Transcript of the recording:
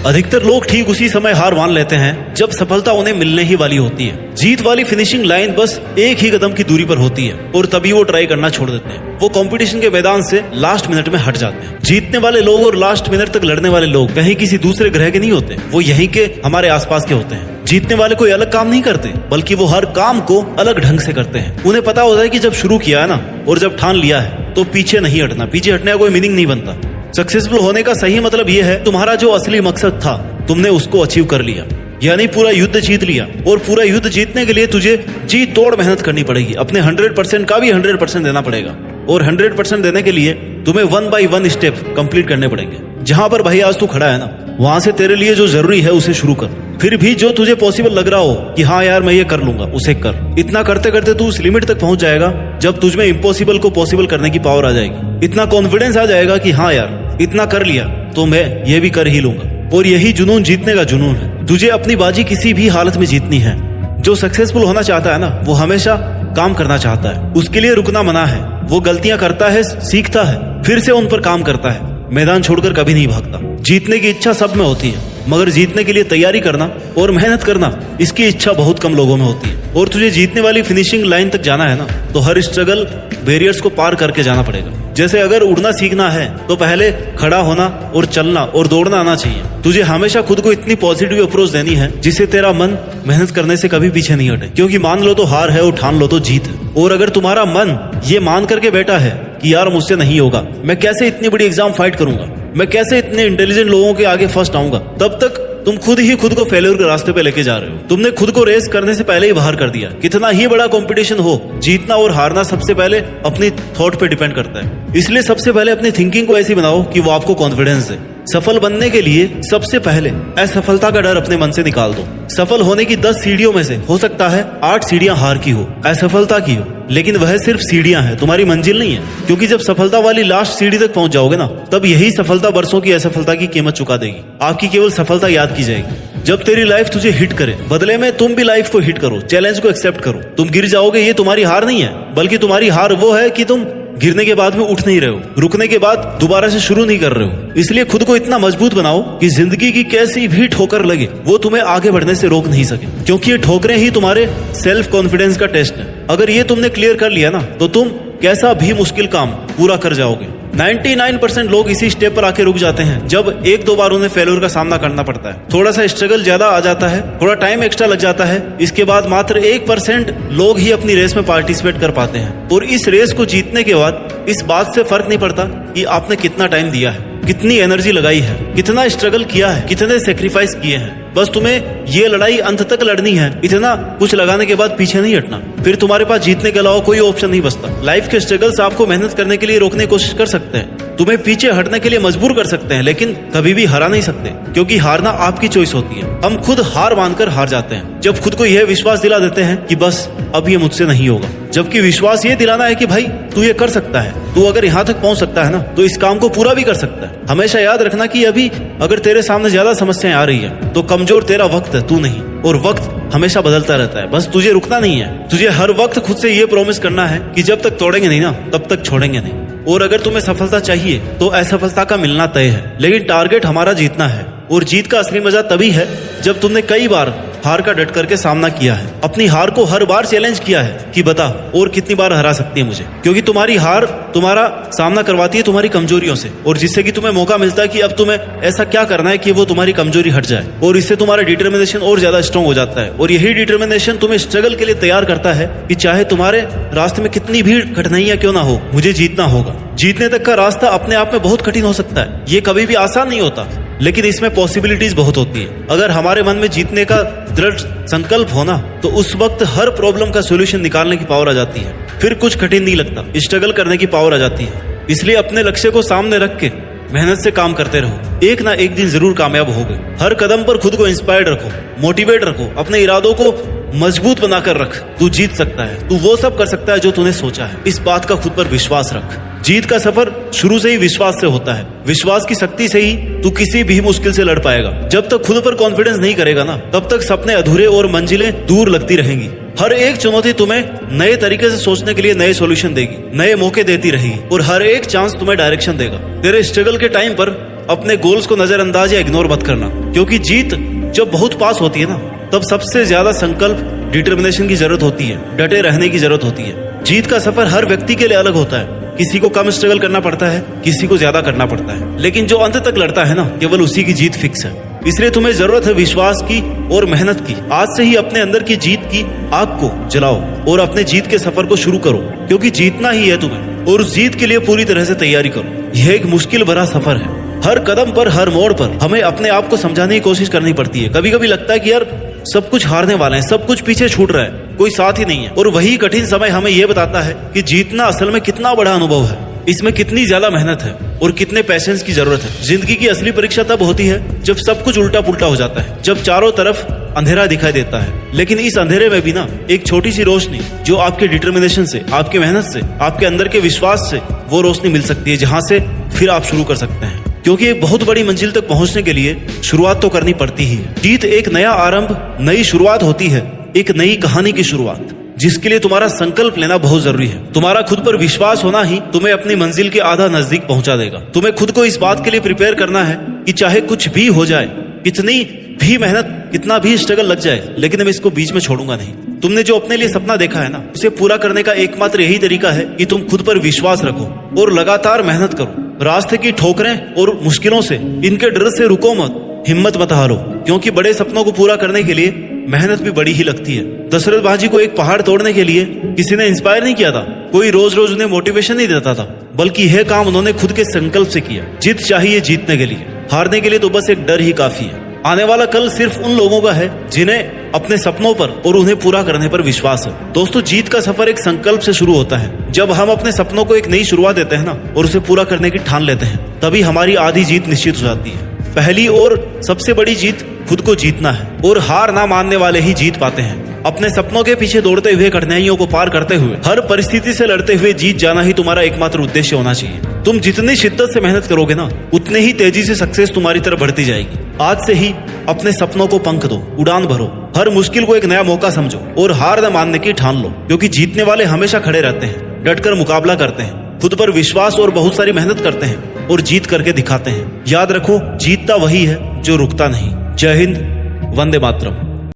अधिकतर लोग ठीक उसी समय हार मान लेते हैं जब सफलता उन्हें मिलने ही वाली होती है। जीत वाली फिनिशिंग लाइन बस एक ही कदम की दूरी पर होती है और तभी वो ट्राई करना छोड़ देते हैं। वो कंपटीशन के मैदान से लास्ट मिनट में हट जाते हैं। जीतने वाले लोग और लास्ट मिनट तक लड़ने वाले लोग कहीं किसी दूसरे ग्रह के नहीं होते, वो यहीं के हमारे आसपास के होते हैं। जीतने वाले कोई अलग काम नहीं करते, बल्कि वो हर काम को अलग ढंग से करते हैं। उन्हें पता होता है कि जब शुरू किया है ना और जब ठान लिया है तो पीछे नहीं हटना। पीछे हटने का कोई मीनिंग नहीं बनता। सक्सेसफुल होने का सही मतलब ये है तुम्हारा जो असली मकसद था तुमने उसको अचीव कर लिया, यानी पूरा युद्ध जीत लिया। और पूरा युद्ध जीतने के लिए तुझे जी तोड़ मेहनत करनी पड़ेगी। अपने 100% का भी 100% देना पड़ेगा और 100% देने के लिए तुम्हें 1 by 1 स्टेप कंप्लीट करने पड़ेंगे। जहां पर भाई आज तू खड़ा है ना, वहां से तेरे लिए जो जरूरी है उसे शुरू कर। फिर भी जो तुझे पॉसिबल लग रहा हो कि हाँ यार मैं ये कर लूंगा, उसे कर। इतना करते करते तू उस लिमिट तक पहुंच जाएगा जब तुझमें इम्पॉसिबल को पॉसिबल करने की पावर आ जाएगी। इतना कॉन्फिडेंस आ जाएगा कि हाँ यार इतना कर लिया तो मैं ये भी कर ही लूंगा। और यही जुनून जीतने का जुनून है। तुझे अपनी बाजी किसी भी हालत में जीतनी है। जो सक्सेसफुल होना चाहता है ना, वो हमेशा काम करना चाहता है। उसके लिए रुकना मना है। वो गलतियां करता है, सीखता है, फिर से उन पर काम करता है। मैदान छोड़कर कभी नहीं भागता। जीतने की इच्छा सब में होती है, मगर जीतने के लिए तैयारी करना और मेहनत करना, इसकी इच्छा बहुत कम लोगों में होती है। और तुझे जीतने वाली फिनिशिंग लाइन तक जाना है ना, तो हर स्ट्रगल बैरियर्स को पार करके जाना पड़ेगा। जैसे अगर उड़ना सीखना है तो पहले खड़ा होना और चलना और दौड़ना आना चाहिए। तुझे हमेशा खुद को इतनी पॉजिटिव अप्रोच देनी है जिससे तेरा मन मेहनत करने से कभी पीछे नहीं हटे। क्योंकि मान लो तो हार है और ठान लो तो जीत है। और अगर तुम्हारा मन ये मान करके बैठा है कि यार मुझसे नहीं होगा, मैं कैसे इतनी बड़ी एग्जाम फाइट करूंगा, मैं कैसे इतने इंटेलिजेंट लोगों के आगे फर्स्ट आऊंगा, तब तक तुम खुद ही खुद को फेलियर के रास्ते पे लेके जा रहे हो। तुमने खुद को रेस करने से पहले ही बाहर कर दिया। कितना ही बड़ा कंपटीशन हो, जीतना और हारना सबसे पहले अपनी थॉट पे डिपेंड करता है। इसलिए सबसे पहले अपनी थिंकिंग को ऐसी बनाओ कि वो आपको कॉन्फिडेंस दे। सफल बनने के लिए सबसे पहले असफलता का डर अपने मन से निकाल दो। सफल होने की 10 सीढ़ियों में से हो सकता है 8 सीढ़ियां हार की हो, असफलता की हो, लेकिन वह सिर्फ सीढ़ियां हैं, तुम्हारी मंजिल नहीं है। क्योंकि जब सफलता वाली लास्ट सीढ़ी तक पहुंच जाओगे ना, तब यही सफलता वर्षों की असफलता की कीमत चुका देगी। आपकी केवल सफलता याद की जाएगी। जब तेरी लाइफ तुझे हिट करे, बदले में तुम भी लाइफ को हिट करो, चैलेंज को एक्सेप्ट करो। तुम गिर जाओगे, ये तुम्हारी हार नहीं है, बल्कि तुम्हारी हार वो है कि तुम गिरने के बाद में उठ नहीं रहे हो, रुकने के बाद दोबारा से शुरू नहीं कर रहे हो। इसलिए खुद को इतना मजबूत बनाओ कि जिंदगी की कैसी भी ठोकर लगे वो तुम्हें आगे बढ़ने से रोक नहीं सके। क्योंकि ये ठोकरें ही तुम्हारे सेल्फ कॉन्फिडेंस का टेस्ट है। अगर ये तुमने क्लियर कर लिया ना, तो तुम कैसा भी मुश्किल काम पूरा कर जाओगे। 99% लोग इसी स्टेप पर आके रुक जाते हैं जब एक दो बार उन्हें फेल्योर का सामना करना पड़ता है। थोड़ा सा स्ट्रगल ज्यादा आ जाता है, थोड़ा टाइम एक्स्ट्रा लग जाता है। इसके बाद मात्र 1% लोग ही अपनी रेस में पार्टिसिपेट कर पाते हैं। और इस रेस को जीतने के बाद इस बात से फर्क नहीं पड़ता कि आपने कितना टाइम दिया है, कितनी एनर्जी लगाई है, कितना स्ट्रगल किया है, कितने सेक्रीफाइस किए हैं। बस तुम्हें ये लड़ाई अंत तक लड़नी है। इतना कुछ लगाने के बाद पीछे नहीं हटना। फिर तुम्हारे पास जीतने के अलावा कोई ऑप्शन नहीं बचता। लाइफ के स्ट्रगल्स आपको मेहनत करने के लिए रोकने की कोशिश कर सकते हैं, तुम्हें पीछे हटने के लिए मजबूर कर सकते हैं, लेकिन कभी भी हरा नहीं सकते। क्योंकि हारना आपकी चॉइस होती है। हम खुद हार मानकर हार जाते हैं जब खुद को यह विश्वास दिला देते हैं कि बस अब ये मुझसे नहीं होगा। जबकि विश्वास ये दिलाना है कि भाई तू ये कर सकता है, तू अगर यहाँ तक पहुंच सकता है ना, तो इस काम को पूरा भी कर सकता है। हमेशा याद रखना कि अभी अगर तेरे सामने ज्यादा समस्याएं आ रही है तो कमजोर तेरा वक्त है, तू नहीं। और वक्त हमेशा बदलता रहता है, बस तुझे रुकना नहीं है। तुझे हर वक्त खुद से ये प्रॉमिस करना है कि जब तक तोड़ेंगे नहीं ना, तब तक छोड़ेंगे नहीं। और अगर तुम्हें सफलता चाहिए तो असफलता का मिलना तय है, लेकिन टारगेट हमारा जीतना है। और जीत का असली मजा तभी है जब तुमने कई बार हार का डट करके सामना किया है, अपनी हार को हर बार चैलेंज किया है कि बता और कितनी बार हरा सकती है मुझे। क्योंकि तुम्हारी हार तुम्हारा सामना करवाती है तुम्हारी कमजोरियों से, और जिससे कि तुम्हें मौका मिलता है कि अब तुम्हें ऐसा क्या करना है कि वो तुम्हारी कमजोरी हट जाए। और इससे तुम्हारा डिटर्मिनेशन और ज्यादा स्ट्रांग हो जाता है। और यही डिटर्मिनेशन तुम्हें स्ट्रगल के लिए तैयार करता है कि चाहे तुम्हारे रास्ते में कितनी भी कठिनाइयां क्यों ना हो, मुझे जीतना होगा। जीतने तक का रास्ता अपने आप में बहुत कठिन हो सकता है, ये कभी भी आसान नहीं होता, लेकिन इसमें पॉसिबिलिटीज बहुत होती है। अगर हमारे मन में जीतने का दृढ़ संकल्प होना, तो उस वक्त हर प्रॉब्लम का सॉल्यूशन निकालने की पावर आ जाती है। फिर कुछ कठिन नहीं लगता, स्ट्रगल करने की पावर आ जाती है। इसलिए अपने लक्ष्य को सामने रख के मेहनत से काम करते रहो, एक ना एक दिन जरूर कामयाब होगे। हर कदम पर खुद को इंस्पायर्ड रखो, मोटिवेट रखो, अपने इरादों को मजबूत बनाकर रख। तू जीत सकता है, तू वो सब कर सकता है जो तूने सोचा है। इस बात का खुद पर विश्वास रख। जीत का सफर शुरू से ही विश्वास से होता है। विश्वास की शक्ति से ही तू किसी भी मुश्किल से लड़ पाएगा। जब तक खुद पर कॉन्फिडेंस नहीं करेगा ना, तब तक सपने अधूरे और मंजिलें दूर लगती रहेंगी। हर एक चुनौती तुम्हें नए तरीके से सोचने के लिए नए सॉल्यूशन देगी, नए मौके देती रहेगी और हर एक चांस तुम्हें डायरेक्शन देगा। तेरे स्ट्रगल के टाइम पर अपने गोल्स को नजरअंदाज या इग्नोर मत करना, क्योंकि जीत जब बहुत पास होती है ना, तब सबसे ज्यादा संकल्प, डिटर्मिनेशन की जरूरत होती है, डटे रहने की जरूरत होती है। जीत का सफर हर व्यक्ति के लिए अलग होता है। किसी को कम स्ट्रगल करना पड़ता है, किसी को ज्यादा करना पड़ता है, लेकिन जो अंत तक लड़ता है ना, केवल उसी की जीत फिक्स है। इसलिए तुम्हें जरूरत है विश्वास की और मेहनत की। आज से ही अपने अंदर की जीत की आग को जलाओ और अपने जीत के सफर को शुरू करो, क्योंकि जीतना ही है तुम्हें, और उस जीत के लिए पूरी तरह से तैयारी करो। यह एक मुश्किल भरा सफर है। हर कदम पर, हर मोड़ पर हमें अपने आप को समझाने की कोशिश करनी पड़ती है। कभी कभी लगता है कि यार सब कुछ हारने वाले हैं, सब कुछ पीछे छूट रहा है, कोई साथ ही नहीं है। और वही कठिन समय हमें यह बताता है कि जीतना असल में कितना बड़ा अनुभव है, इसमें कितनी ज्यादा मेहनत है और कितने पैशंस की जरूरत है। जिंदगी की असली परीक्षा तब होती है जब सब कुछ उल्टा पुल्टा हो जाता है, जब चारों तरफ अंधेरा दिखाई देता है, लेकिन इस अंधेरे में भी ना एक छोटी सी रोशनी, जो आपके डिटर्मिनेशन से, आपकी मेहनत से, आपके अंदर के विश्वास से, वो रोशनी मिल सकती है, जहां से फिर आप शुरू कर सकते हैं। क्योंकि एक बहुत बड़ी मंजिल तक पहुंचने के लिए शुरुआत तो करनी पड़ती ही है। जीत एक नया आरंभ, नई शुरुआत होती है, एक नई कहानी की शुरुआत, जिसके लिए तुम्हारा संकल्प लेना बहुत जरूरी है। तुम्हारा खुद पर विश्वास होना ही तुम्हें अपनी मंजिल के आधा नजदीक पहुंचा देगा। तुम्हें खुद को इस बात के लिए प्रिपेयर करना है कि चाहे कुछ भी हो जाए, कितनी भी मेहनत, कितना भी स्ट्रगल लग जाए, लेकिन मैं इसको बीच में छोड़ूंगा नहीं। तुमने जो अपने लिए सपना देखा है ना, उसे पूरा करने का एकमात्र यही तरीका है कि तुम खुद पर विश्वास रखो और लगातार मेहनत करो। रास्ते की ठोकरें और मुश्किलों से, इनके डर से रुको मत, हिम्मत मत हारो, क्योंकि बड़े सपनों को पूरा करने के लिए मेहनत भी बड़ी ही लगती है। दशरथ बाजी को एक पहाड़ तोड़ने के लिए किसी ने इंस्पायर नहीं किया था, कोई रोज रोज उन्हें मोटिवेशन नहीं देता था, बल्कि यह काम उन्होंने खुद के संकल्प से किया। जीत चाहिए जीतने के लिए, हारने के लिए तो बस एक डर ही काफी है। आने वाला कल सिर्फ उन लोगों का है जिन्हें अपने सपनों पर और उन्हें पूरा करने पर विश्वास है। दोस्तों, जीत का सफर एक संकल्प से शुरू होता है। जब हम अपने सपनों को एक नई शुरुआत देते हैं ना, और उसे पूरा करने की ठान लेते हैं, तभी हमारी आधी जीत निश्चित हो जाती है। पहली और सबसे बड़ी जीत खुद को जीतना है, और हार ना मानने वाले ही जीत पाते हैं। अपने सपनों के पीछे दौड़ते हुए, कठिनाइयों को पार करते हुए, हर परिस्थिति से लड़ते हुए जीत जाना ही तुम्हारा एकमात्र उद्देश्य होना चाहिए। तुम जितनी शिद्दत से मेहनत करोगे ना, उतने ही तेजी से सक्सेस तुम्हारी तरफ बढ़ती जाएगी। आज से ही अपने सपनों को पंख दो, उड़ान भरो, हर मुश्किल को एक नया मौका समझो और हार न मानने की ठान लो, क्योंकि जीतने वाले हमेशा खड़े रहते हैं, डटकर मुकाबला करते हैं, खुद पर विश्वास और बहुत सारी मेहनत करते हैं और जीत करके दिखाते हैं। याद रखो, जीतता वही है जो रुकता नहीं। जय हिंद, वंदे मातरम।